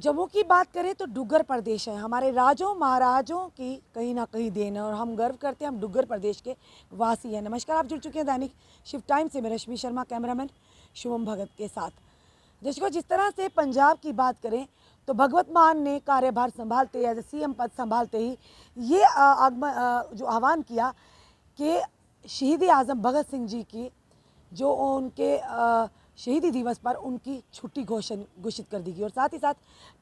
जम्मू की बात करें तो डुग्गर प्रदेश है, हमारे राजों महाराजों की कहीं ना कहीं देन है और हम गर्व करते हैं हम डुग्गर प्रदेश के वासी हैं। नमस्कार, आप जुड़ चुके हैं दैनिक शिफ्ट टाइम से। मैं रश्मि शर्मा कैमरामैन शुभम भगत के साथ। दर्शकों, जिस तरह से पंजाब की बात करें तो भगवत मान ने कार्यभार संभालते एज सीएम पद संभालते ही ये जो आह्वान किया कि शहीद आज़म भगत सिंह जी की जो उनके शहीदी दिवस पर उनकी छुट्टी घोषित कर दी गई और साथ ही साथ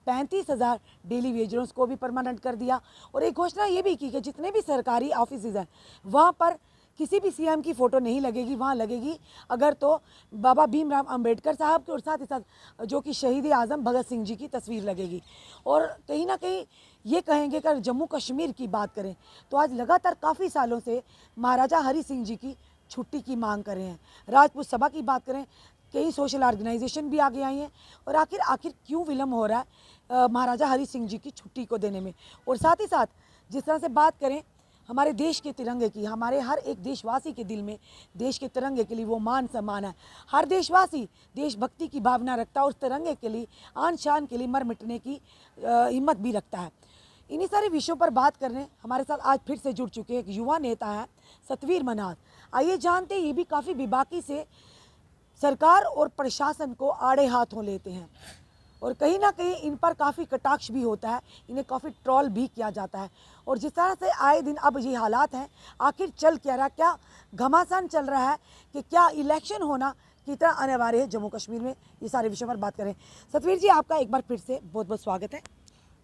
35,000 डेली वेजर्स को भी परमानेंट कर दिया। और एक घोषणा ये भी की कि जितने भी सरकारी ऑफिस हैं वहाँ पर किसी भी सीएम की फ़ोटो नहीं लगेगी, वहाँ लगेगी अगर तो बाबा भीमराव अंबेडकर साहब की और साथ ही साथ जो कि शहीद आज़म भगत सिंह जी की तस्वीर लगेगी। और कहीं ना कहीं ये कहेंगे कि अगर जम्मू कश्मीर की बात करें तो आज लगातार काफ़ी सालों से महाराजा हरि सिंह जी की छुट्टी की मांग कर रहे हैं। राजपूत सभा की बात करें, कई सोशल ऑर्गेनाइजेशन भी आगे आई हैं और आखिर क्यों विलम्ब हो रहा है महाराजा हरि सिंह जी की छुट्टी को देने में। और साथ ही साथ जिस तरह से बात करें हमारे देश के तिरंगे की, हमारे हर एक देशवासी के दिल में देश के तिरंगे के लिए वो मान सम्मान है। हर देशवासी देशभक्ति की भावना रखता है और उस तिरंगे के लिए आन शान के लिए मर मिटने की हिम्मत भी रखता है। इन्हीं सारे विषयों पर बात करने हमारे साथ आज फिर से जुड़ चुके एक युवा नेता हैं सतवीर मन्हास। आइए जानते ये भी काफ़ी बेबाकी से सरकार और प्रशासन को आड़े हाथों लेते हैं और कहीं ना कहीं इन पर काफ़ी कटाक्ष भी होता है, इन्हें काफ़ी ट्रोल भी किया जाता है। और जिस तरह से आए दिन अब ये हालात हैं, आखिर चल क्या रहा, क्या घमासान चल रहा है कि क्या इलेक्शन होना कितना अनिवार्य है जम्मू कश्मीर में, ये सारे विषयों पर बात करें। सतवीर जी, आपका एक बार फिर से बहुत बहुत स्वागत है।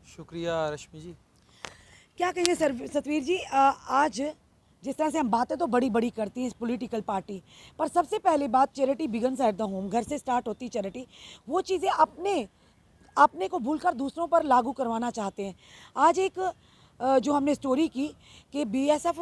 शुक्रिया रश्मि जी। क्या कहेंगे सर सतवीर जी, आज जिस तरह से हम बातें तो बड़ी बड़ी करती हैं इस पॉलिटिकल पार्टी पर, सबसे पहली बात charity begins at the home, घर से स्टार्ट होती चैरिटी। वो चीज़ें अपने को भूलकर दूसरों पर लागू करवाना चाहते हैं। आज एक जो हमने स्टोरी की कि बीएसएफ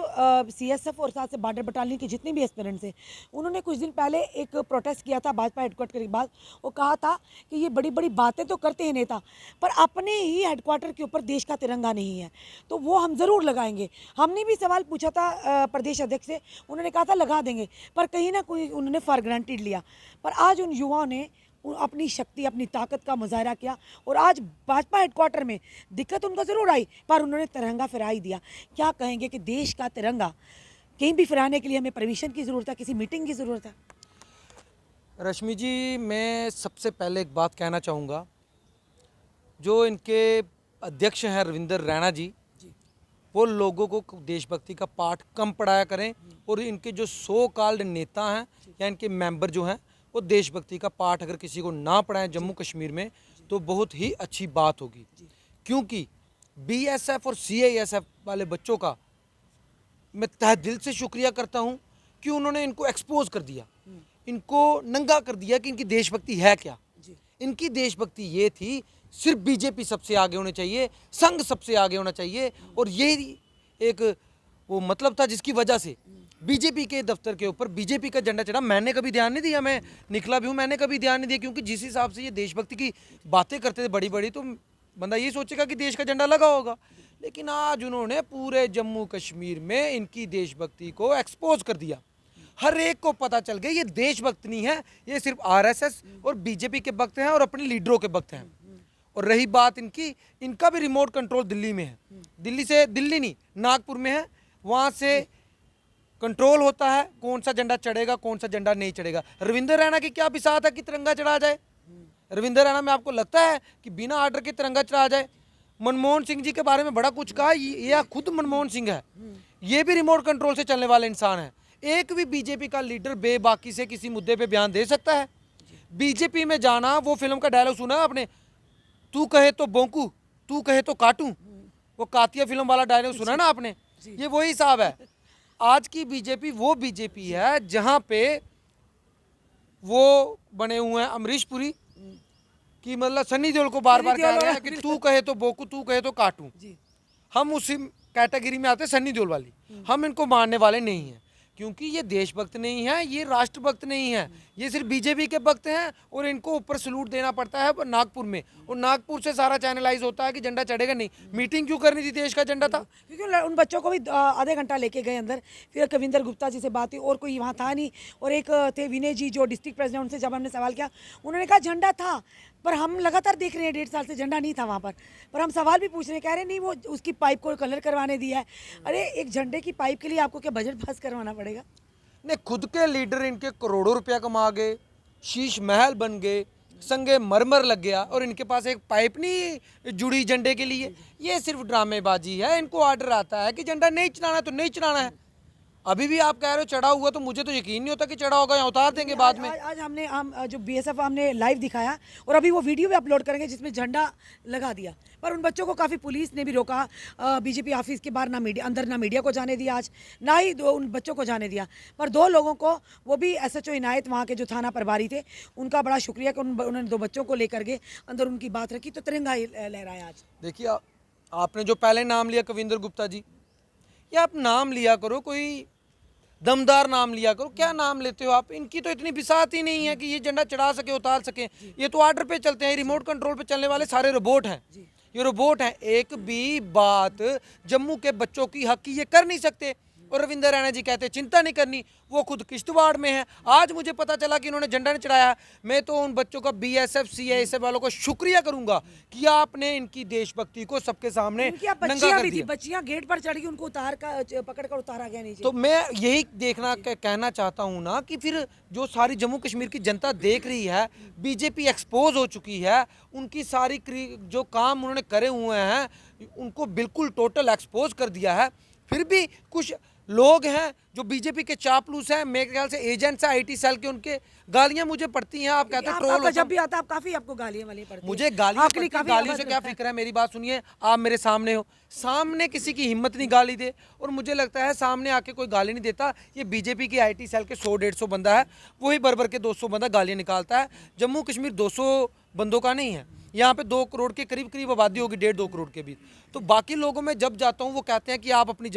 सीएसएफ और साथ से बॉर्डर बटालियन के जितने भी एस्पिरेंट्स हैं उन्होंने कुछ दिन पहले एक प्रोटेस्ट किया था भाजपा हेडक्वार्टर के बाद। वो कहा था कि ये बड़ी बड़ी बातें तो करते हैं नेता, पर अपने ही हेडक्वार्टर के ऊपर देश का तिरंगा नहीं है तो वो हम ज़रूर लगाएंगे। हमने भी सवाल पूछा था प्रदेश अध्यक्ष से, उन्होंने कहा था लगा देंगे, पर कहीं ना कोई उन्होंने फॉर ग्रांटेड लिया। पर आज उन युवाओं ने अपनी शक्ति अपनी ताकत का मुजाहरा किया और आज भाजपा हेडक्वार्टर में दिक्कत उनको ज़रूर आई पर उन्होंने तिरंगा फहरा ही दिया। क्या कहेंगे कि देश का तिरंगा कहीं भी फहराने के लिए हमें परमिशन की ज़रूरत है, किसी मीटिंग की ज़रूरत है? रश्मि जी, मैं सबसे पहले एक बात कहना चाहूँगा, जो इनके अध्यक्ष हैं रविंदर रैना जी, वो लोगों को देशभक्ति का पाठ कम पढ़ाया करें और इनके जो सो कॉल्ड नेता हैं या इनके मेंबर जो हैं वो देशभक्ति का पाठ अगर किसी को ना पढ़ाएं जम्मू कश्मीर में तो बहुत ही अच्छी बात होगी। क्योंकि बीएसएफ और सीआईएसएफ वाले बच्चों का मैं तहे दिल से शुक्रिया करता हूं कि उन्होंने इनको एक्सपोज कर दिया, इनको नंगा कर दिया कि इनकी देशभक्ति है क्या। इनकी देशभक्ति ये थी, सिर्फ बीजेपी सबसे आगे होनी चाहिए, संघ सबसे आगे होना चाहिए। और ये एक वो मतलब था जिसकी वजह से बीजेपी के दफ्तर के ऊपर बीजेपी का झंडा चढ़ा। मैंने कभी ध्यान नहीं दिया, मैं निकला भी हूँ, मैंने कभी ध्यान नहीं दिया, क्योंकि जिस हिसाब से ये देशभक्ति की बातें करते थे बड़ी बड़ी, तो बंदा ये सोचेगा कि देश का झंडा लगा होगा। लेकिन आज उन्होंने पूरे जम्मू कश्मीर में इनकी देशभक्ति को एक्सपोज कर दिया। हर एक को पता चल गया ये देशभक्त नहीं है, ये सिर्फ आरएसएस और बीजेपी के भक्त हैं और अपने लीडरों के भक्त हैं। और रही बात इनका भी रिमोट कंट्रोल दिल्ली में है, दिल्ली नहीं नागपुर में है, वहाँ से कंट्रोल होता है कौन सा झंडा चढ़ेगा कौन सा झंडा नहीं चढ़ेगा। रविंदर रैना की क्या बिसात है कि तिरंगा चढ़ा जाए? रविंदर रैना में आपको लगता है कि बिना आर्डर के तिरंगा चढ़ा जाए? मनमोहन सिंह जी के बारे में बड़ा कुछ कहा, ये खुद मनमोहन सिंह है, ये भी रिमोट कंट्रोल से चलने वाले इंसान है। एक भी बीजेपी का लीडर बेबाकी से किसी मुद्दे पे बयान दे सकता है? बीजेपी में जाना, वो फिल्म का डायलॉग सुना आपने, तू कहे तो भोंकू तू कहे तो काटूं, वो कातिया फिल्म वाला डायलॉग सुना ना आपने? ये वही हिसाब है। आज की बीजेपी वो बीजेपी है जहां पे वो बने हुए हैं अमरीश पुरी कि मतलब सन्नी देओल को बार बार कह रहे हैं कि तू कहे तो भोंकू तू कहे तो काटूं। हम उसी कैटेगरी में आते हैं, सन्नी देओल वाली। हम इनको मानने वाले नहीं हैं क्योंकि ये देशभक्त नहीं है, ये राष्ट्रभक्त नहीं है, ये सिर्फ बीजेपी के भक्त हैं। और इनको ऊपर सलूट देना पड़ता है नागपुर में, और नागपुर से सारा चैनलाइज होता है कि झंडा चढ़ेगा नहीं। मीटिंग क्यों करनी थी? देश का झंडा था। क्योंकि उन बच्चों को भी आधे घंटा लेके गए अंदर, फिर कविंदर गुप्ता जी से बात हुई और कोई वहाँ था नहीं। और एक थे विनय जी जो डिस्ट्रिक्ट प्रेसिडेंट, उनसे जब हमने सवाल किया उन्होंने कहा झंडा था पर हम लगातार देख रहे हैं 1.5 साल से झंडा नहीं था वहाँ पर हम सवाल भी पूछ रहे हैं, कह रहे हैं नहीं वो उसकी पाइप को कलर करवाने दिया है। अरे एक झंडे की पाइप के लिए आपको क्या बजट पास करवाना पड़ेगा? नहीं, खुद के लीडर इनके करोड़ों रुपया कमा गए, शीश महल बन गए, संगे मरमर लग गया, और इनके पास एक पाइप नहीं जुड़ी झंडे के लिए। ये सिर्फ ड्रामेबाजी है। इनको ऑर्डर आता है कि झंडा नहीं चढ़ाना है तो नहीं चढ़ाना है। अभी भी आप कह रहे हो चढ़ा हुआ, तो मुझे तो यकीन नहीं होता कि चढ़ा होगा, या उतार देंगे बाद में। आज हम जो बीएसएफ हमने लाइव दिखाया और अभी वो वीडियो भी अपलोड करेंगे जिसमें झंडा लगा दिया, पर उन बच्चों को काफ़ी पुलिस ने भी रोका। बीजेपी ऑफिस के बाहर ना मीडिया अंदर, ना मीडिया को जाने दिया आज, ना ही उन बच्चों को जाने दिया। पर 2 लोगों को, वो भी एसएचओ इनायत वहाँ के जो थाना प्रभारी थे, उनका बड़ा शुक्रिया कि उन्होंने 2 बच्चों को लेकर के अंदर उनकी बात रखी, तो तिरंगा लहराया आज। देखिए, आपने जो पहले नाम लिया कविंदर गुप्ता जी, ये आप नाम लिया करो, कोई दमदार नाम लिया करो। क्या नाम लेते हो आप? इनकी तो इतनी बिसात ही नहीं है कि ये झंडा चढ़ा सके, उतार सके। ये तो ऑर्डर पे चलते हैं, रिमोट कंट्रोल पे चलने वाले सारे रोबोट हैं। ये रोबोट हैं। एक भी बात जम्मू के बच्चों की हक की ये कर नहीं सकते। और रविंद्र रैना जी कहते चिंता नहीं करनी, वो खुद किश्तवाड़ में है। आज मुझे पता चला कि इन्होंने झंडा नहीं चढ़ाया। मैं तो उन बच्चों का बीएसएफ सीआईएसएफ वालों को शुक्रिया करूंगा कि आपने इनकी देशभक्ति को सबके सामने नंगा कर दिया। बच्चियां गेट पर चढ़ गई, उनको पकड़ कर उतारा गया नीचे। तो मैं यही कहना चाहता हूँ ना कि फिर जो सारी जम्मू कश्मीर की जनता देख रही है, बीजेपी एक्सपोज हो चुकी है, उनकी सारी जो काम उन्होंने करे हुए हैं उनको बिल्कुल टोटल एक्सपोज कर दिया है। फिर भी कुछ लोग हैं जो बीजेपी के चापलूस हैं, मेरे ख्याल से एजेंट्स हैं आईटी सेल के, उनके गालियां मुझे पड़ती हैं। आप कहते हैं ट्रोल, जब भी आता है काफी आपको गालियां वाली पड़ती हैं। मुझे गालियां से क्या फिक्र है? मेरी बात सुनिए, आप मेरे सामने हो, सामने किसी की हिम्मत नहीं गाली दे, और मुझे लगता है सामने आके कोई गाली नहीं देता। ये बीजेपी की आईटी सेल के 100-150 बंदा है, वही भर के 200 बंदा गालियां निकालता है। जम्मू कश्मीर 200 बंदों का नहीं है। यहाँ पे 2 करोड़ के करीब आबादी होगी, 1.5-2 करोड़ के बीच। तो बाकी लोगों में जब जाता हूँ वो कहते हैं कि आप अपनी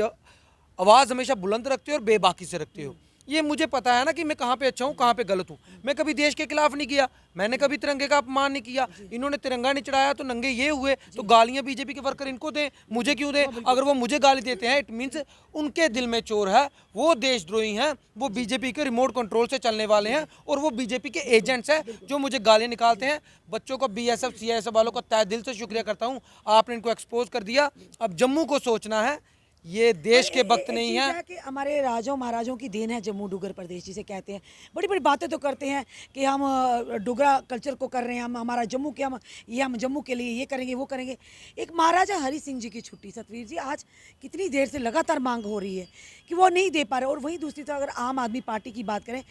आवाज़ हमेशा बुलंद रखते हो और बेबाकी से रखते हो। ये मुझे पता है ना कि मैं कहाँ पे अच्छा हूँ, कहाँ पे गलत हूँ। मैं कभी देश के खिलाफ नहीं किया, मैंने कभी तिरंगे का अपमान नहीं किया। इन्होंने तिरंगा नहीं चढ़ाया तो नंगे ये हुए, तो गालियाँ बीजेपी के वर्कर इनको दें, मुझे क्यों दें? अगर वो मुझे गाली देते हैं, इट मीन्स उनके दिल में चोर है, वो देशद्रोही हैं, वो बीजेपी के रिमोट कंट्रोल से चलने वाले हैं, और वो बीजेपी के एजेंट्स हैं जो मुझे गालियाँ निकालते हैं। बच्चों को बीएसएफ सीआईएसएफ वालों का तहे दिल से शुक्रिया करता हूँ, आपने इनको एक्सपोज कर दिया। अब जम्मू को सोचना है, ये देश के वक्त नहीं है कि हमारे राजों महाराजों की देन है जम्मू डुगर प्रदेश जिसे कहते हैं। बड़ी बड़ी बातें तो करते हैं कि हम डुगरा कल्चर को कर रहे हैं, हम हमारा जम्मू के हम जम्मू के लिए ये करेंगे वो करेंगे। एक महाराजा हरि सिंह जी की छुट्टी, सतवीर जी, आज कितनी देर से लगातार मांग हो रही है कि वो नहीं दे पा रहे। और वहीं दूसरी तरफ अगर आम आदमी पार्टी की बात करें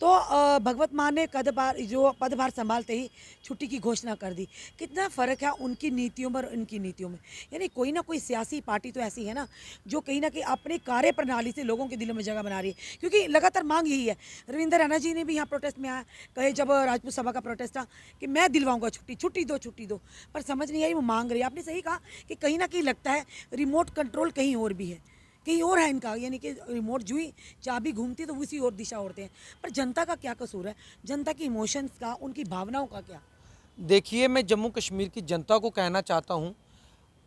तो भगवत मान ने पदभार संभालते ही छुट्टी की घोषणा कर दी। कितना फ़र्क है उनकी नीतियों पर इनकी नीतियों में। यानी कोई ना कोई सियासी पार्टी तो ऐसी है ना जो कहीं ना कहीं अपनी कार्य प्रणाली से लोगों के दिलों में जगह बना रही है, क्योंकि लगातार मांग यही है। रविंद्र रैना जी ने भी यहाँ प्रोटेस्ट में आया, कहे जब राजपूत सभा का प्रोटेस्ट था कि मैं दिलवाऊंगा छुट्टी दो, पर समझ नहीं आई वो मांग रही है। आपने सही कहा कि कहीं ना कहीं लगता है रिमोट कंट्रोल कहीं और भी है, कहीं और है इनका, यानी कि रिमोट जो ही चाबी घूमती तो उसी और दिशा उड़ते हैं। पर जनता का क्या कसूर है? जनता की इमोशंस का, उनकी भावनाओं का क्या? देखिए, मैं जम्मू कश्मीर की जनता को कहना चाहता हूँ,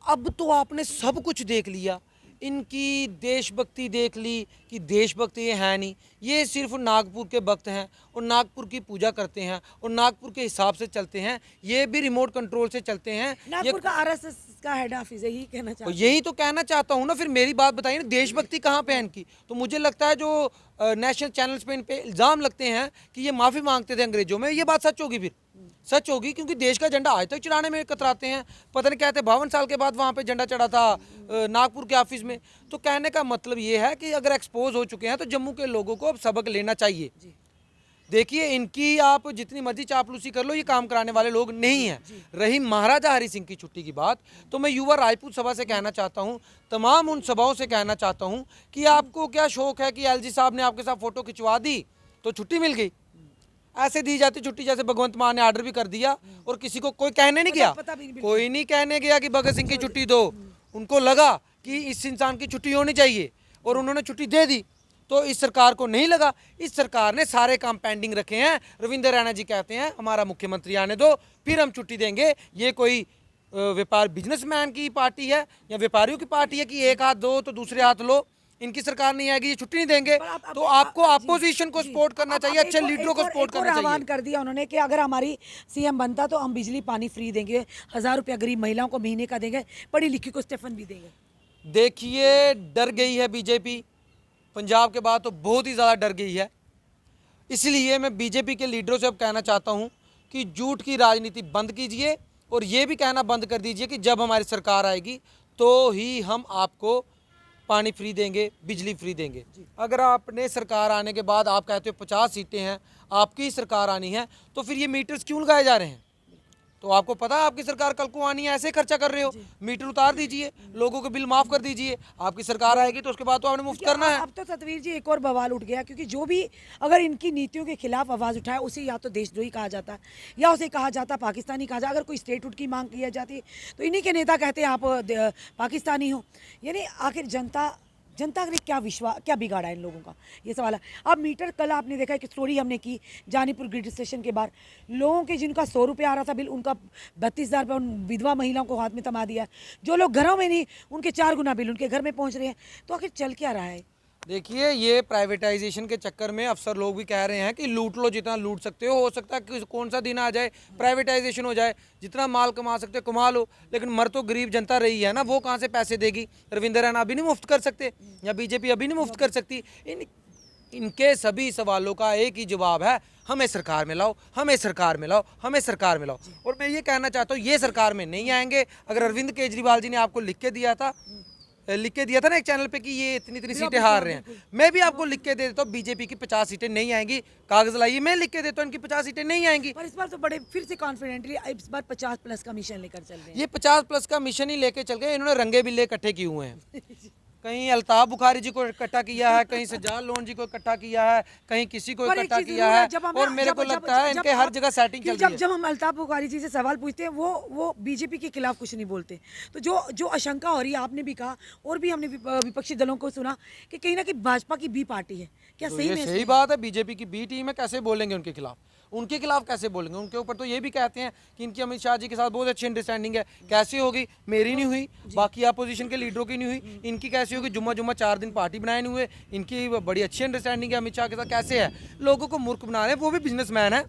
अब तो आपने सब कुछ देख लिया। इनकी देशभक्ति देख ली कि देशभक्ति ये है नहीं, ये सिर्फ नागपुर के भक्त हैं और नागपुर की पूजा करते हैं और नागपुर के हिसाब से चलते हैं। ये भी रिमोट कंट्रोल से चलते हैं। नागपुर का आरएसएस का हेड ऑफिस है, यही कहना चाहता हूं। यही तो कहना चाहता हूँ ना। फिर मेरी बात बताइए ना, देशभक्ति कहाँ पे है इनकी? तो मुझे लगता है जो नेशनल चैनल्स पे इन पे इल्ज़ाम लगते हैं कि ये माफ़ी मांगते थे अंग्रेजों में, ये बात सच होगी? फिर सच होगी, क्योंकि देश का झंडा आज तक चढ़ाने में कतराते हैं। पता नहीं कहते 52 साल के बाद वहाँ पे झंडा चढ़ा था नागपुर के ऑफिस में। तो कहने का मतलब ये है कि अगर एक्सपोज हो चुके हैं तो जम्मू के लोगों को अब सबक लेना चाहिए। देखिए, इनकी आप जितनी मर्जी चापलूसी कर लो, ये काम कराने वाले लोग नहीं हैं। रही महाराजा हरि सिंह की छुट्टी की बात, तो मैं युवा राजपूत सभा से कहना चाहता हूँ, तमाम उन सभाओं से कहना चाहता हूँ कि आपको क्या शौक है कि एलजी साहब ने आपके साथ फ़ोटो खिंचवा दी तो छुट्टी मिल गई? ऐसे दी जाती छुट्टी जैसे भगवंत मान ने ऑर्डर भी कर दिया और किसी को कोई कहने नहीं गया, कोई नहीं कहने गया कि भगत सिंह की छुट्टी दो। उनको लगा कि इस इंसान की छुट्टी होनी चाहिए और उन्होंने छुट्टी दे दी। तो इस सरकार को नहीं लगा, इस सरकार ने सारे काम पेंडिंग रखे हैं। रविंद्र रैना जी कहते हैं हमारा मुख्यमंत्री आने दो फिर हम छुट्टी देंगे। ये कोई व्यापार बिजनेसमैन की पार्टी है या व्यापारियों की पार्टी है कि एक हाथ दो तो दूसरे हाथ लो? इनकी सरकार नहीं आएगी, ये छुट्टी नहीं देंगे। पर तो आपको अपोजिशन को सपोर्ट करना चाहिए, अच्छे लीडरों को सपोर्ट करना आह्वान चाहिए। कर दिया उन्होंने कि अगर हमारी सीएम बनता तो हम बिजली पानी फ्री देंगे, 1,000 रुपया गरीब महिलाओं को महीने का देंगे, पढ़ी लिखी को स्टेफन भी देंगे। देखिए, डर गई है बीजेपी, पंजाब के बाद तो बहुत ही ज़्यादा डर गई है। इसलिए मैं बीजेपी के लीडरों से अब कहना चाहता हूं कि झूठ की राजनीति बंद कीजिए और ये भी कहना बंद कर दीजिए कि जब हमारी सरकार आएगी तो ही हम आपको पानी फ्री देंगे, बिजली फ्री देंगे। अगर आपने सरकार आने के बाद आप कहते हो 50 सीटें हैं, आपकी ही सरकार आनी है, तो फिर ये मीटर्स क्यों लगाए जा रहे हैं? तो आपको पता है आपकी सरकार कल को आनी है, ऐसे खर्चा कर रहे हो। मीटर उतार दीजिए, लोगों के बिल माफ कर दीजिए, आपकी सरकार आएगी तो उसके बाद तो आपने मुफ्त करना है। अब तो सतवीर जी एक और बवाल उठ गया, क्योंकि जो भी अगर इनकी नीतियों के खिलाफ आवाज उठाए उसे या तो देशद्रोही कहा जाता है या उसे कहा जाता पाकिस्तानी कहा जाता। अगर कोई स्टेटहुड की मांग की जाती है तो इन्हीं के नेता कहते हैं आप पाकिस्तानी हो। यानी आखिर जनता ने क्या बिगाड़ा इन लोगों का, ये सवाल है। अब मीटर, कल आपने देखा एक स्टोरी हमने की जानीपुर ग्रिड स्टेशन के बाहर, लोगों के जिनका 100 रुपये आ रहा था बिल, उनका 32,000 रुपये उन विधवा महिलाओं को हाथ में थमा दिया। जो लोग घरों में नहीं, उनके 4 गुना बिल उनके घर में पहुंच रहे हैं। तो आखिर चल क्या रहा है? देखिए, ये प्राइवेटाइजेशन के चक्कर में अफसर लोग भी कह रहे हैं कि लूट लो जितना लूट सकते हो सकता है कि कौन सा दिन आ जाए प्राइवेटाइजेशन हो जाए, जितना माल कमा सकते हो कमा लो, लेकिन मर तो गरीब जनता रही है ना, वो कहाँ से पैसे देगी? रविंद्र रैना अभी नहीं मुफ्त कर सकते, या बीजेपी अभी नहीं मुफ्त कर सकती। इनके सभी सवालों का एक ही जवाब है, हमें सरकार में लाओ, हमें सरकार में लाओ, हमें सरकार में लाओ। और मैं ये कहना चाहता हूँ, ये सरकार में नहीं आएंगे। अगर अरविंद केजरीवाल जी ने आपको लिख के दिया था ना एक चैनल पे कि ये इतनी सीटें हार रहे हैं, मैं भी आपको लिख के दे देता हूँ बीजेपी की 50 सीटें नहीं आएंगी, कागज लाइए, मैं लिख के देता हूँ इनकी 50 सीटें नहीं आएंगी। पर इस बार तो बड़े फिर से कॉन्फिडेंटली इस बार 50+ का मिशन लेकर चल रहे हैं। ये 50+ का मिशन ही लेके चल गए। इन्होंने रंगे बिल्ले इकट्ठे किए हुए हैं। कहीं अल्ताफ बुखारी जी को इकट्ठा किया है, कहीं सज्जाद लोन जी को इकट्ठा किया है, कहीं किसी को पर एक इकट्ठा चीज़ किया जरूर है। जब हम और मेरे को लगता है इनके हर जगह सेटिंग चल रही है। जब हम अल्ताफ बुखारी जी से सवाल पूछते हैं वो बीजेपी के खिलाफ कुछ नहीं बोलते। तो जो आशंका हो रही है, आपने भी कहा और भी हमने विपक्षी दलों को सुना कि कहीं ना कहीं भाजपा की बी पार्टी है। क्या तो सही ये में सही बात है, बीजेपी की बी टीम है, कैसे बोलेंगे उनके खिलाफ? उनके खिलाफ कैसे बोलेंगे? उनके ऊपर तो ये भी कहते हैं कि इनकी अमित शाह जी के साथ बहुत अच्छी अंडरस्टैंडिंग है। कैसे होगी? मेरी नहीं हुई, बाकी अपोजिशन के लीडरों की नहीं हुई, इनकी कैसे होगी? जुम्मा 4 दिन पार्टी बनाए नहीं हुए, इनकी बड़ी अच्छी अंडरस्टैंडिंग है अमित शाह के साथ। कैसे है? लोगों को मूर्ख बना रहे हैं। वो भी बिजनेसमैन है,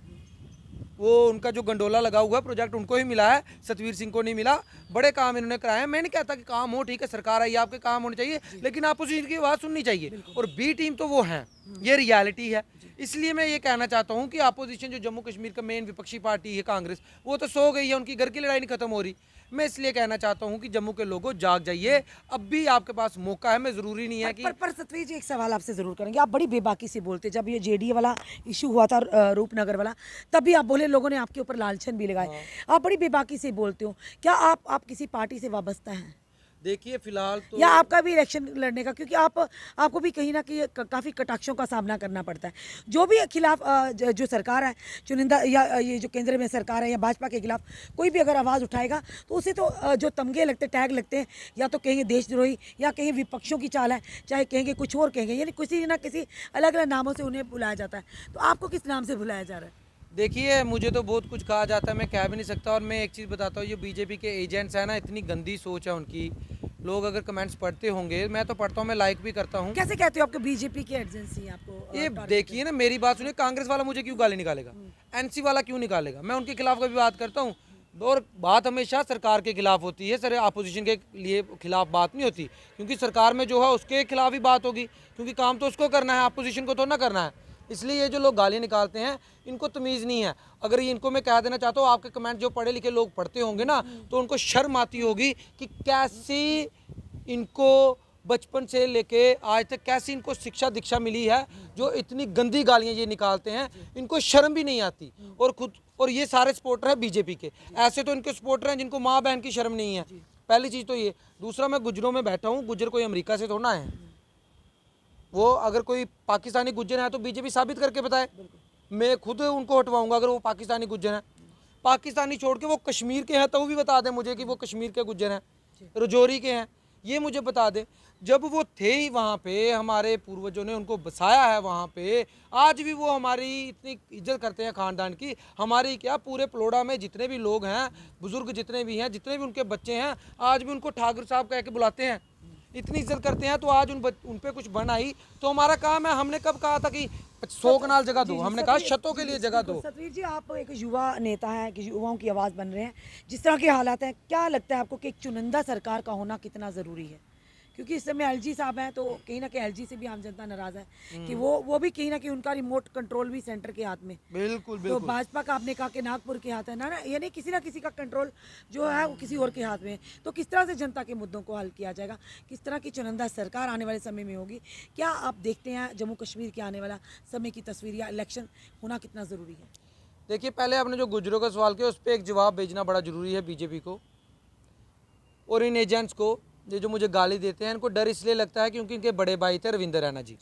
वो उनका जो गंडोला लगा हुआ प्रोजेक्ट उनको ही मिला है, सतवीर सिंह को नहीं मिला। बड़े काम इन्होंने कराए हैं। मैं नहीं कहता कि काम हो, ठीक है, सरकार आई, आपके काम होने चाहिए, लेकिन अपोजिशन की आवाज़ सुननी चाहिए। और बी टीम तो वो है, ये रियलिटी है। इसलिए मैं ये कहना चाहता हूँ कि अपोजिशन जो जम्मू कश्मीर का मेन विपक्षी पार्टी है कांग्रेस, वो तो सो गई है, उनकी घर की लड़ाई नहीं खत्म हो रही। मैं इसलिए कहना चाहता हूँ कि जम्मू के लोगों जाग जाइए, अब भी आपके पास मौका है। मैं ज़रूरी नहीं है कि पर सतवीर जी एक सवाल आपसे जरूर करेंगे। आप बड़ी बेबाकी से बोलते, जब ये जेडीए वाला इशू हुआ था रूपनगर वाला, तब भी आप बोले लोगों ने आपके ऊपर लालछन भी लगाए। आप बड़ी बेबाकी से बोलते हो। क्या आप किसी पार्टी से वाबस्ता हैं? देखिए, फिलहाल तो या आपका भी इलेक्शन लड़ने का, क्योंकि आपको भी कहीं ना कहीं काफ़ी कटाक्षों का सामना करना पड़ता है। जो भी खिलाफ जो सरकार है चुनिंदा, या ये जो केंद्र में सरकार है या भाजपा के खिलाफ कोई भी अगर आवाज़ उठाएगा तो उसे तो जो तमगे लगते, टैग लगते हैं, या तो कहेंगे देशद्रोही या कहेंगे विपक्षों की चाल है, चाहे कहेंगे कुछ और कहेंगे, यानी किसी ना किसी अलग अलग नामों से उन्हें बुलाया जाता है। तो आपको किस नाम से बुलाया जा रहा है? देखिए, मुझे तो बहुत कुछ कहा जाता है, मैं कह भी नहीं सकता। और मैं एक चीज़ बताता हूँ, ये बीजेपी के एजेंट्स हैं ना, इतनी गंदी सोच है उनकी। लोग अगर कमेंट्स पढ़ते होंगे, मैं तो पढ़ता हूँ, मैं लाइक भी करता हूँ। कैसे कहते हो आपको बीजेपी की एजेंसी आपको ये देखिए ना, मेरी बात सुनिए, कांग्रेस वाला मुझे क्यों गाली निकालेगा? एनसी वाला क्यों निकालेगा? मैं उनके खिलाफ कभी बात करता हूँ? और बात हमेशा सरकार के खिलाफ होती है, सर अपोजिशन के लिए खिलाफ बात नहीं होती, क्योंकि सरकार में जो है उसके खिलाफ ही बात होगी, क्योंकि काम तो उसको करना है, अपोजिशन को तो ना करना है। इसलिए ये जो लोग गाली निकालते हैं, इनको तमीज़ नहीं है। अगर ये इनको मैं कह देना चाहता हूँ, आपके कमेंट जो पढ़े लिखे लोग पढ़ते होंगे ना, तो उनको शर्म आती होगी कि कैसी इनको बचपन से लेके आज तक कैसी इनको शिक्षा दीक्षा मिली है, जो इतनी गंदी गालियाँ ये निकालते हैं, इनको शर्म भी नहीं आती। और ये सारे सपोर्टर हैं बीजेपी के। ऐसे तो इनके सपोर्टर हैं जिनको माँ बहन की शर्म नहीं है। पहली चीज़ तो ये। दूसरा, मैं गुजरों में बैठा हूँ, गुजर कोई अमेरिका से थोड़ा है। वो अगर कोई पाकिस्तानी गुज्जर है तो बीजेपी साबित करके बताए, मैं खुद उनको हटवाऊंगा अगर वो पाकिस्तानी गुज्जर हैं। पाकिस्तानी छोड़ के वो कश्मीर के हैं तो वो भी बता दें मुझे कि वो कश्मीर के गुज्जर हैं, रजौरी के हैं, ये मुझे बता दें। जब वो थे ही वहाँ पे, हमारे पूर्वजों ने उनको बसाया है वहाँ पे, आज भी वो हमारी इतनी इज्जत करते हैं खानदान की। हमारी क्या, पूरे पलोड़ा में जितने भी लोग हैं, बुजुर्ग जितने भी हैं, जितने भी उनके बच्चे हैं, आज भी उनको ठाकुर साहब कह के बुलाते हैं। इतनी इज्जत करते हैं, तो आज उन पे कुछ बन आई तो हमारा काम है। हमने कब कहा था कि 100 कनाल जगह दो, हमने कहा शतों के लिए जगह दो। सतवीर जी, आप एक युवा नेता हैं कि युवाओं की आवाज़ बन रहे हैं, जिस तरह के हालात हैं, क्या लगता है आपको कि एक चुनिंदा सरकार का होना कितना ज़रूरी है? क्योंकि इस समय एलजी साहब हैं, तो कहीं ना कहीं एलजी से भी आम जनता नाराज़ है कि वो भी कहीं ना कहीं उनका रिमोट कंट्रोल भी सेंटर के हाथ में। बिल्कुल तो बिल्कुल। भाजपा का आपने कहा कि नागपुर के हाथ है ना, यानी किसी ना किसी का कंट्रोल जो है वो किसी और के हाथ में है। तो किस तरह से जनता के मुद्दों को हल किया जाएगा? किस तरह की चुनिंदा सरकार आने वाले समय में होगी? क्या आप देखते हैं जम्मू कश्मीर के आने वाला समय की तस्वीर या इलेक्शन होना कितना ज़रूरी है? देखिए, पहले आपने जो गुजरों का सवाल किया उस पर एक जवाब भेजना बड़ा ज़रूरी है बीजेपी को और इन एजेंट्स को। ये जो मुझे गाली देते हैं, इनको डर इसलिए लगता है क्योंकि इनके बड़े भाई थे रविंदर रैना जी,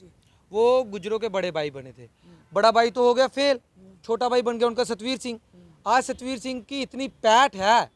वो गुजरों के बड़े भाई बने थे। बड़ा भाई तो हो गया फेल, छोटा भाई बन गया उनका सतवीर सिंह। आज सतवीर सिंह की इतनी पैठ है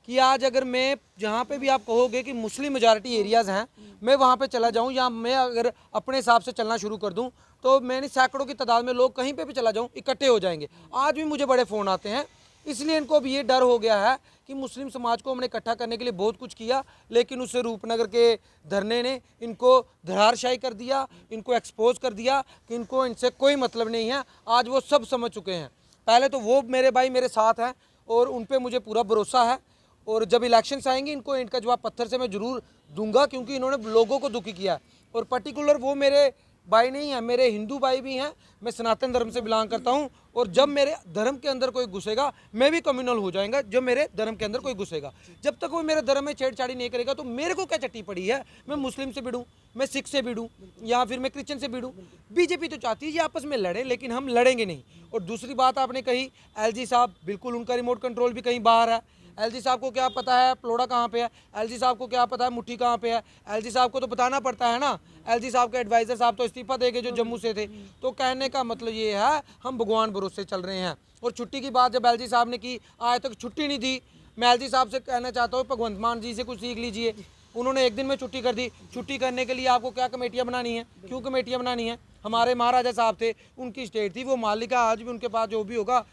कि आज अगर मैं जहाँ पे भी आप कहोगे कि मुस्लिम मेजॉरिटी एरियाज़ हैं, मैं वहाँ पे चला जाऊँ या मैं अगर अपने हिसाब से चलना शुरू कर दूँ तो मैंने सैकड़ों की तादाद में लोग कहीं पे भी चला जाऊँ इकट्ठे हो जाएंगे। आज भी मुझे बड़े फ़ोन आते हैं, इसलिए इनको अब ये डर हो गया है कि मुस्लिम समाज को हमने इकट्ठा करने के लिए बहुत कुछ किया, लेकिन उससे रूपनगर के धरने ने इनको धराशायी कर दिया, इनको एक्सपोज कर दिया कि इनको इनसे कोई मतलब नहीं है। आज वो सब समझ चुके हैं। पहले तो वो मेरे भाई मेरे साथ हैं और उन पर मुझे पूरा भरोसा है, और जब इलेक्शंस आएंगे इनको इनका जवाब पत्थर से मैं ज़रूर दूंगा, क्योंकि इन्होंने लोगों को दुखी किया है। और पर्टिकुलर वो मेरे भाई नहीं है, मेरे हिंदू भाई भी हैं। मैं सनातन धर्म से बिलोंग करता हूं, और जब मेरे धर्म के अंदर कोई घुसेगा मैं भी कम्युनल हो जाएगा। जब मेरे धर्म के अंदर कोई घुसेगा, जब तक वो मेरे धर्म में छेड़छाड़ी नहीं करेगा तो मेरे को क्या चट्टी पड़ी है? मैं मुस्लिम से भिड़ूँ, मैं सिख से भिड़ूँ, या फिर मैं क्रिश्चियन से भिड़ूँ। बीजेपी तो चाहती है ये आपस में लड़े, लेकिन हम लड़ेंगे नहीं। और दूसरी बात आपने कही एलजी साहब, बिल्कुल उनका रिमोट कंट्रोल भी कहीं बाहर है। एलजी साहब को क्या पता है प्लोड़ा कहाँ पे है? एलजी साहब को क्या पता है मुट्ठी कहाँ पे है? एलजी साहब को तो बताना पड़ता है ना। एलजी साहब के एडवाइजर साहब तो इस्तीफा देंगे जो जम्मू से थे। तो कहने का मतलब ये है हम भगवान भरोसे चल रहे हैं। और छुट्टी की बात जब एलजी साहब ने की, आज तक छुट्टी नहीं दी। मैं एलजी साहब से कहना चाहता हूँ भगवंत मान जी से कुछ सीख लीजिए। उन्होंने एक दिन में छुट्टी कर दी। छुट्टी करने के लिए आपको क्या कमेटियाँ बनानी है? क्यों कमेटियाँ बनानी है? हमारे महाराजा साहब थे, उनकी स्टेट थी, वो मालिक है। आज भी उनके पास जो भी होगा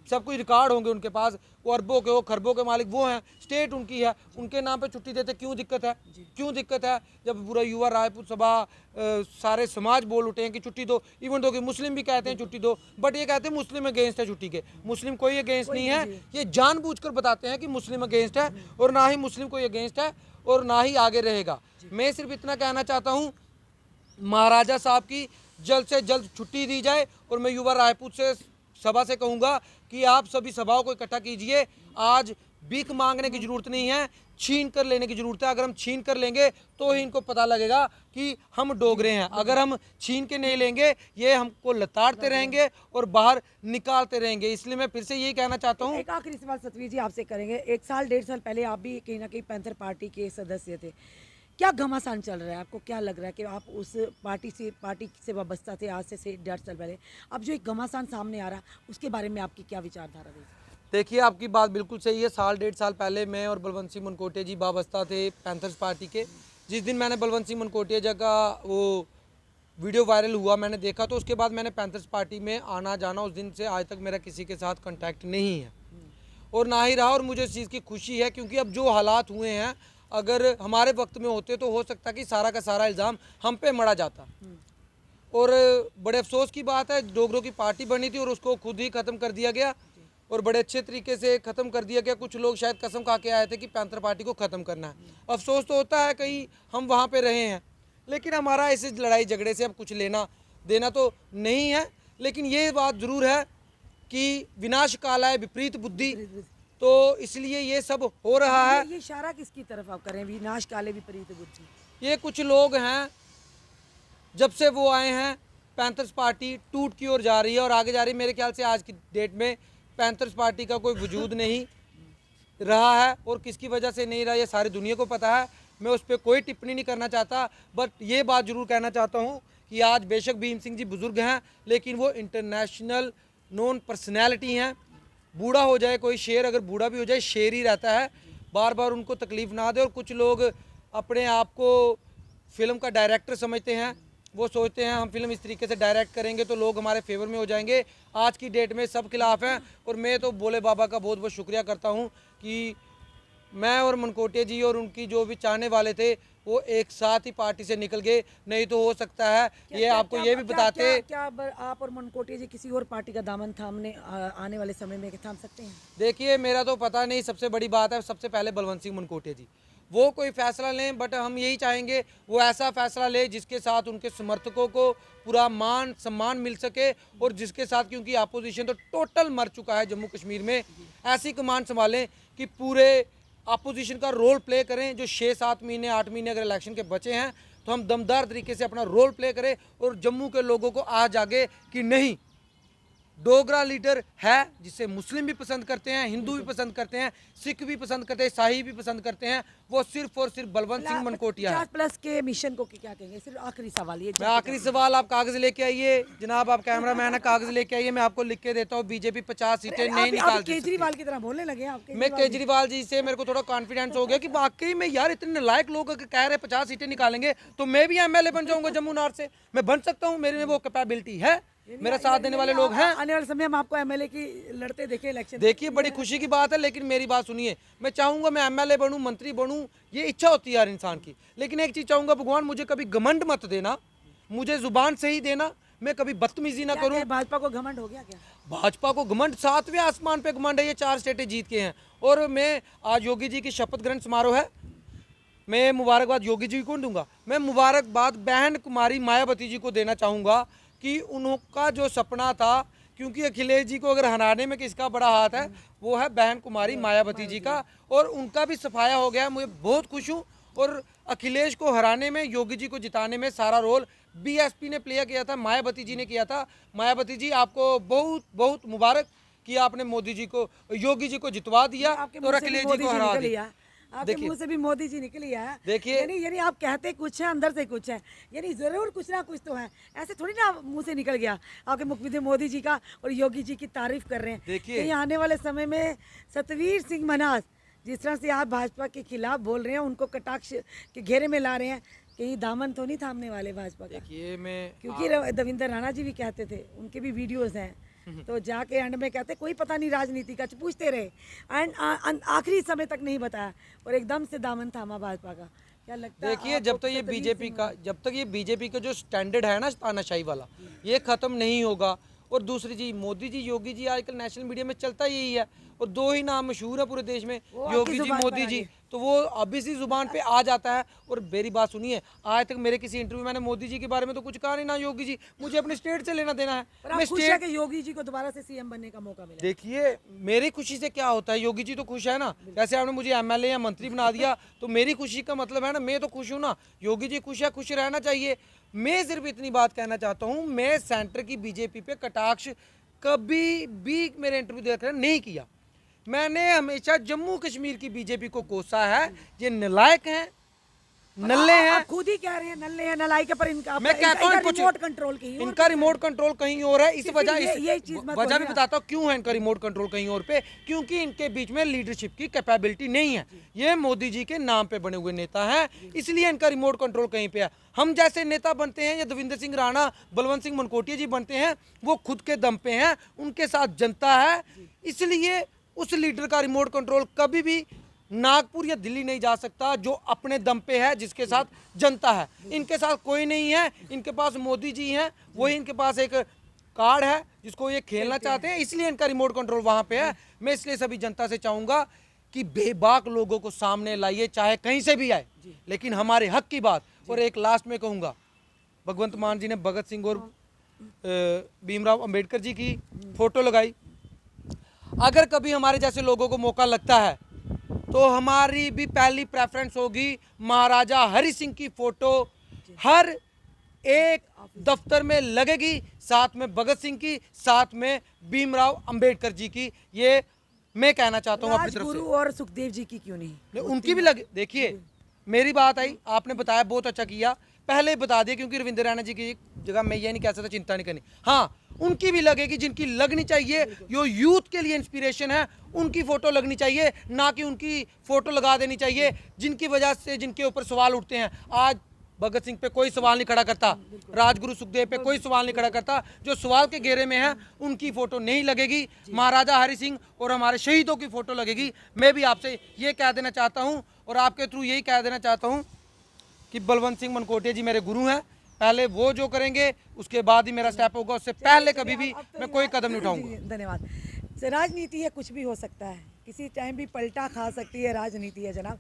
सब कुछ रिकॉर्ड होंगे उनके पास। वो अरबों के, वो खरबों के मालिक वो हैं। स्टेट उनकी है, उनके नाम पे छुट्टी देते क्यों दिक्कत है? क्यों दिक्कत है? जब पूरा युवा राजपूत सभा सारे समाज बोल उठे हैं कि छुट्टी दो, इवन दो कि मुस्लिम भी कहते हैं छुट्टी दो, बट ये कहते हैं मुस्लिम अगेंस्ट है छुट्टी के। मुस्लिम कोई अगेंस्ट नहीं है, ये जानबूझकर बताते हैं कि मुस्लिम अगेंस्ट है, और ना ही मुस्लिम कोई अगेंस्ट है और ना ही आगे रहेगा। मैं सिर्फ इतना कहना चाहता हूँ, महाराजा साहब की जल्द से जल्द छुट्टी दी जाए। और मैं युवा राजपूत से सभा से कहूँगा कि आप सभी सभाओं को इकट्ठा कीजिए। आज भीख मांगने की जरूरत नहीं है, छीन कर लेने की जरूरत है। अगर हम छीन कर लेंगे तो ही इनको पता लगेगा कि हम डोगरे हैं। अगर हम छीन के नहीं लेंगे, ये हमको लताड़ते रहेंगे और बाहर निकालते रहेंगे। इसलिए मैं फिर से यही कहना चाहता हूँ। एक आखिरी सवाल सतवीर जी आपसे करेंगे। 1 साल 1.5 साल पहले आप भी कहीं ना कहीं पैंथर पार्टी के सदस्य थे। क्या घमासान चल रहा है? आपको क्या लग रहा है कि आप उस पार्टी से वाबस्ता थे आज से 1.5 साल पहले? अब जो एक घमासान सामने आ रहा है उसके बारे में आपकी क्या विचारधारा रही? देखिए, आपकी बात बिल्कुल सही है। 1.5 साल पहले मैं और बलवंत सिंह मनकोटिया जी वाबस्ता थे पैंथर्स पार्टी के। जिस दिन मैंने बलवंत सिंह मनकोटिया जी का वो वीडियो वायरल हुआ मैंने देखा, तो उसके बाद मैंने पैंथर्स पार्टी में आना जाना, उस दिन से आज तक मेरा किसी के साथ कांटेक्ट नहीं है और ना ही रहा। और मुझे इस चीज़ की खुशी है, क्योंकि अब जो हालात हुए हैं, अगर हमारे वक्त में होते तो हो सकता कि सारा का सारा इल्ज़ाम हम पे मढ़ा जाता। और बड़े अफसोस की बात है, डोगरों की पार्टी बनी थी और उसको खुद ही ख़त्म कर दिया गया, और बड़े अच्छे तरीके से ख़त्म कर दिया गया। कुछ लोग शायद कसम खा के आए थे कि पैंथर पार्टी को ख़त्म करना है। अफसोस तो होता है, कहीं हम वहाँ पे रहे हैं, लेकिन हमारा इस लड़ाई झगड़े से अब कुछ लेना देना तो नहीं है। लेकिन ये बात ज़रूर है कि विनाश काल है विपरीत बुद्धि, तो इसलिए ये सब हो रहा है। ये इशारा किसकी तरफ आप करें? विनाश काले विपरीत बुद्धि। ये कुछ लोग हैं, जब से वो आए हैं पैंथर्स पार्टी टूट की ओर जा रही है और आगे जा रही है। मेरे ख्याल से आज की डेट में पैंथर्स पार्टी का कोई वजूद नहीं रहा है, और किसकी वजह से नहीं रहा ये सारी दुनिया को पता है। मैं उस पर कोई टिप्पणी नहीं करना चाहता, बट ये बात ज़रूर कहना चाहता हूँ कि आज बेशक भीम सिंह जी बुज़ुर्ग हैं, लेकिन वो इंटरनेशनल नोन पर्सनैलिटी हैं। बूढ़ा हो जाए कोई शेर, अगर बूढ़ा भी हो जाए शेर ही रहता है। बार बार उनको तकलीफ़ ना दे। और कुछ लोग अपने आप को फिल्म का डायरेक्टर समझते हैं, वो सोचते हैं हम फिल्म इस तरीके से डायरेक्ट करेंगे तो लोग हमारे फेवर में हो जाएंगे। आज की डेट में सब खिलाफ हैं, और मैं तो भोले बाबा का बहुत बहुत शुक्रिया करता हूँ कि मैं और मनकोटिया जी और उनकी जो भी चाहने वाले थे वो एक साथ ही पार्टी से निकल गए। नहीं तो हो सकता है ये आपको ये भी बताते। आप और मनकोटिया जी किसी और पार्टी का दामन थामने आने वाले समय में थाम सकते हैं? देखिए मेरा तो पता नहीं, सबसे बड़ी बात है सबसे पहले बलवंत सिंह मनकोटिया जी वो कोई फैसला लें, बट हम यही चाहेंगे वो ऐसा फैसला ले जिसके साथ उनके समर्थकों को पूरा मान सम्मान मिल सके और जिसके साथ, क्योंकि अपोजिशन तो टोटल मर चुका है जम्मू कश्मीर में, ऐसी कमान संभालें कि पूरे अपोजिशन का रोल प्ले करें। जो 6-7 महीने 8 महीने अगर इलेक्शन के बचे हैं तो हम दमदार तरीके से अपना रोल प्ले करें और जम्मू के लोगों को आ जागे कि नहीं, डोगरा लीडर है जिसे मुस्लिम भी पसंद करते हैं, हिंदू भी पसंद करते हैं, सिख भी पसंद करते हैं, शाही भी पसंद करते हैं, वो सिर्फ और सिर्फ बलवंत सिंह मनकोटिया है। 50+ के मिशन को क्या कहेंगे? सिर्फ आखिरी सवाल ये। मैं आखिरी सवाल, आप कागज लेके आइए जनाब, आप कैमरा मैन है, कागज लेके आइए, मैं आपको लिख के देता हूँ बीजेपी 50 सीटें नहीं निकाल सकती। केजरीवाल की तरह बोलने लगे आप। मैं केजरीवाल जी से मेरे को थोड़ा कॉन्फिडेंस हो गया कि वाकई में यार इतने नालायक लोग अगर कह रहे 50 सीटें निकालेंगे तो मैं भी एमएलए बन जाऊंगा जम्मू नॉर्थ से, मैं बन सकता हूँ, मेरे में वो कैपेबिलिटी है, मेरा साथ देने वाले लोग हैं। आने वाले समय हम आपको एमएलए की लड़ते देखें इलेक्शन। देखिए बड़ी खुशी की बात है, लेकिन मेरी बात सुनिए, मैं चाहूंगा मैं एमएलए बनूं, मंत्री बनूं, ये इच्छा होती है यार इंसान की, लेकिन एक चीज चाहूंगा, भगवान मुझे कभी घमंड मत देना, मुझे जुबान से ही देना, मैं कभी बदतमीजी ना करूं। भाजपा को घमंड हो गया क्या? भाजपा को घमंड 7वें आसमान पे घमंड है, ये 4 स्टेटें जीत के हैं। और मैं आज योगी जी की शपथ ग्रहण समारोह है, मैं मुबारकबाद योगी जी को दूंगा, मैं मुबारकबाद बहन कुमारी मायावती जी को देना चाहूँगा कि उनका जो सपना था, क्योंकि अखिलेश जी को अगर हराने में किसका बड़ा हाथ है वो है बहन कुमारी मायावती जी का, और उनका भी सफाया हो गया। मुझे बहुत खुश हूँ, और अखिलेश को हराने में, योगी जी को जिताने में सारा रोल बीएसपी ने प्ले किया था, मायावती जी ने किया था। मायावती जी आपको बहुत बहुत मुबारक कि आपने मोदी जी को, योगी जी को जितवा दिया और अखिलेश जी को हरा दिया। आपके मुंह से भी मोदी जी निकली है। देखिए यानी आप कहते कुछ है, अंदर से कुछ है, यानी जरूर कुछ ना कुछ तो है, ऐसे थोड़ी ना मुंह से निकल गया। आपके मुख्यमंत्री मोदी जी का और योगी जी की तारीफ कर रहे हैं। देखिए आने वाले समय में सतवीर सिंह मन्हास, जिस तरह से आप भाजपा के खिलाफ बोल रहे हैं, उनको कटाक्ष के घेरे में ला रहे हैं, कहीं दामन तो नहीं थामने वाले भाजपा का? देखिए मैं, क्योंकि दविंदर राणा जी भी कहते थे, उनके भी वीडियोस हैं, तो जाके एंड में कहते कोई पता नहीं राजनीति का, पूछते रहे एंड आखिरी समय तक नहीं बताया और एकदम से दामन थामा भाजपा का। क्या लगता है? देखिए जब तक ये बीजेपी का जो स्टैंडर्ड है ना तानाशाही वाला, ये खत्म नहीं होगा। और दूसरी चीज, मोदी जी योगी जी आजकल नेशनल मीडिया में चलता यही है, और 2 ही नाम मशहूर है पूरे देश में, योगी जी मोदी जी, तो वो अब इसी जुबान पे आ जाता है। और मेरी बात सुनिए, आज तक मेरे किसी इंटरव्यू में मैंने मोदी जी के बारे में तो कुछ कहा नहीं, ना योगी जी, मुझे अपने स्टेट से लेना देना है। मैं स्टेट के योगी जी को दोबारा से सीएम बनने का मौका मिला। देखिए मेरी खुशी से क्या होता है, योगी जी तो खुश है ना, जैसे आपने मुझे एमएलए या मंत्री बना दिया तो मेरी खुशी का मतलब है ना, मैं तो खुश हूँ ना, योगी जी खुश है, खुश रहना चाहिए। मैं सिर्फ इतनी बात कहना चाहता हूँ, मैं सेंटर की बीजेपी पे कटाक्ष कभी भी मेरे इंटरव्यू देख रहे नहीं किया। मैंने हमेशा जम्मू कश्मीर की बीजेपी को कोसा है, ये नालायक हैं, नल्ले हैं। आप खुद ही कह रहे हैं नल्ले हैं, नलायक है, पर इनका मैं कहता हूं रिमोट कंट्रोल कहीं और, इनका रिमोट कंट्रोल कहीं और है। इस वजह वजह भी बोलिए। बताता हूँ क्यों है इनका रिमोट कंट्रोल कहीं और पे, क्योंकि इनके बीच में लीडरशिप की कैपेबिलिटी नहीं है। ये मोदी जी के नाम पे बने हुए नेता हैं, इसलिए इनका रिमोट कंट्रोल कहीं पे है। हम जैसे नेता बनते हैं या दविंदर सिंह राणा, बलवंत सिंह मनकोटिया जी बनते हैं, वो खुद के दम पे हैं, उनके साथ जनता है, इसलिए उस लीडर का रिमोट कंट्रोल कभी भी नागपुर या दिल्ली नहीं जा सकता जो अपने दम पे है, जिसके साथ जनता है। इनके साथ कोई नहीं है, इनके पास मोदी जी हैं, वही इनके पास एक कार्ड है जिसको ये खेलना चाहते हैं, इसलिए इनका रिमोट कंट्रोल वहां पे है। मैं इसलिए सभी जनता से चाहूंगा कि बेबाक लोगों को सामने लाइए, चाहे कहीं से भी आए, लेकिन हमारे हक की बात। और एक लास्ट में कहूंगा, भगवंत मान जी ने भगत सिंह और भीमराव अंबेडकर जी की फोटो लगाई, अगर कभी हमारे जैसे लोगों को मौका लगता है तो हमारी भी पहली प्रेफरेंस होगी महाराजा हरि सिंह की फोटो हर एक दफ्तर में लगेगी, साथ में भगत सिंह की, साथ में भीमराव अंबेडकर जी की। ये मैं कहना चाहता हूँ अपनी तरफ से। और सुखदेव जी की क्यों नहीं? उनकी भी लगे। देखिए मेरी बात आई, आपने बताया, बहुत अच्छा किया, पहले ही बता दिया, क्योंकि रविंद्र रैना जी की जगह मैं ये नहीं कह सकता चिंता नहीं करनी। हाँ, उनकी भी लगेगी, जिनकी लगनी चाहिए, जो यूथ के लिए इंस्पिरेशन है, उनकी फोटो लगनी चाहिए, ना कि उनकी फोटो लगा देनी चाहिए जिनकी वजह से जिनके ऊपर सवाल उठते हैं। आज भगत सिंह पे कोई सवाल नहीं खड़ा करता, राजगुरु सुखदेव पे कोई सवाल नहीं खड़ा करता। जो सवाल के घेरे में है उनकी फोटो नहीं लगेगी, महाराजा हरि सिंह और हमारे शहीदों की फोटो लगेगी। मैं भी आपसे ये कह देना चाहता हूँ और आपके थ्रू यही कह देना चाहता हूँ कि बलवंत सिंह मनकोटिया जी मेरे गुरु हैं, पहले वो जो करेंगे उसके बाद ही मेरा स्टेप होगा, उससे पहले कभी भी मैं कोई कदम नहीं उठाऊंगा। धन्यवाद। राजनीति है, कुछ भी हो सकता है, किसी टाइम भी पलटा खा सकती है, राजनीति है जनाब।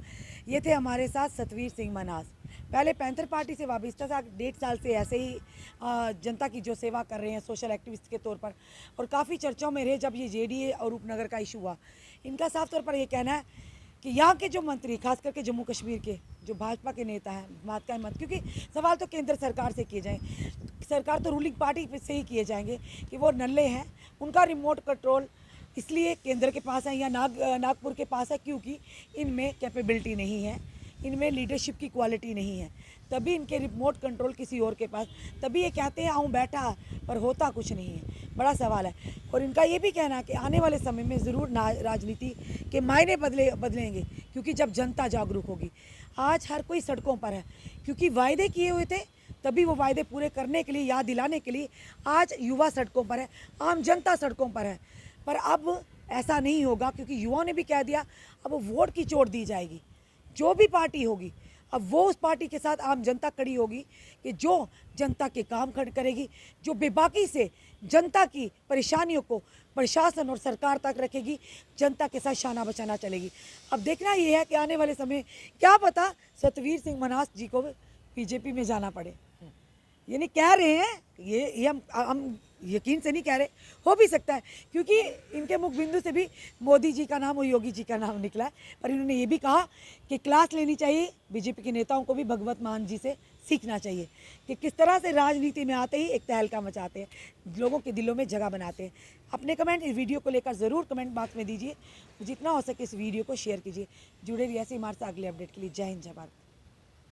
ये थे हमारे साथ सतवीर सिंह मन्हास, पहले पैंथर पार्टी से वाबस्ता था, 1.5 साल से ऐसे ही जनता की जो सेवा कर रहे हैं सोशल एक्टिविस्ट के तौर पर, और काफ़ी चर्चाओं में रहे जब ये जेडीए और उपनगर का इशू हुआ। इनका साफ तौर पर ये कहना है कि यहाँ के जो मंत्री, खास करके जम्मू कश्मीर के जो भाजपा के नेता हैं, बात का मत, क्योंकि सवाल तो केंद्र सरकार से किए जाएं, सरकार तो रूलिंग पार्टी से ही किए जाएंगे कि वो नल्ले हैं, उनका रिमोट कंट्रोल इसलिए केंद्र के पास है या नागपुर के पास है क्योंकि इनमें कैपेबिलिटी नहीं है, इनमें लीडरशिप की क्वालिटी नहीं है, तभी इनके रिमोट कंट्रोल किसी और के पास, तभी ये कहते हैं आऊँ बैठा पर होता कुछ नहीं है। बड़ा सवाल है। और इनका ये भी कहना है कि आने वाले समय में ज़रूर राजनीति के मायने बदलेंगे क्योंकि जब जनता जागरूक होगी। आज हर कोई सड़कों पर है क्योंकि वायदे किए हुए थे, तभी वो वायदे पूरे करने के लिए, याद दिलाने के लिए आज युवा सड़कों पर है, आम जनता सड़कों पर है। पर अब ऐसा नहीं होगा क्योंकि युवाओं ने भी कह दिया अब वोट की चोट दी जाएगी, जो भी पार्टी होगी अब वो उस पार्टी के साथ आम जनता खड़ी होगी कि जो जनता के काम करेगी, जो बेबाकी से जनता की परेशानियों को प्रशासन और सरकार तक रखेगी, जनता के साथ शाना बचाना चलेगी। अब देखना ये है कि आने वाले समय क्या पता सतवीर सिंह मन्हास जी को बीजेपी में जाना पड़े। ये नहीं कह रहे हैं, ये हम यकीन से नहीं कह रहे, हो भी सकता है क्योंकि इनके मुख बिंदु से भी मोदी जी का नाम और योगी जी का नाम निकला है। पर इन्होंने ये भी कहा कि क्लास लेनी चाहिए, बीजेपी के नेताओं को भी भगवत मान जी से सीखना चाहिए कि किस तरह से राजनीति में आते ही एक तहलका मचाते हैं, लोगों के दिलों में जगह बनाते हैं। अपने कमेंट इस वीडियो को लेकर ज़रूर कमेंट बॉक्स में दीजिए, जितना हो सके इस वीडियो को शेयर कीजिए। जुड़े रहिए ऐसे हमारे साथ अगले अपडेट के लिए। जय हिंद, जय भारत।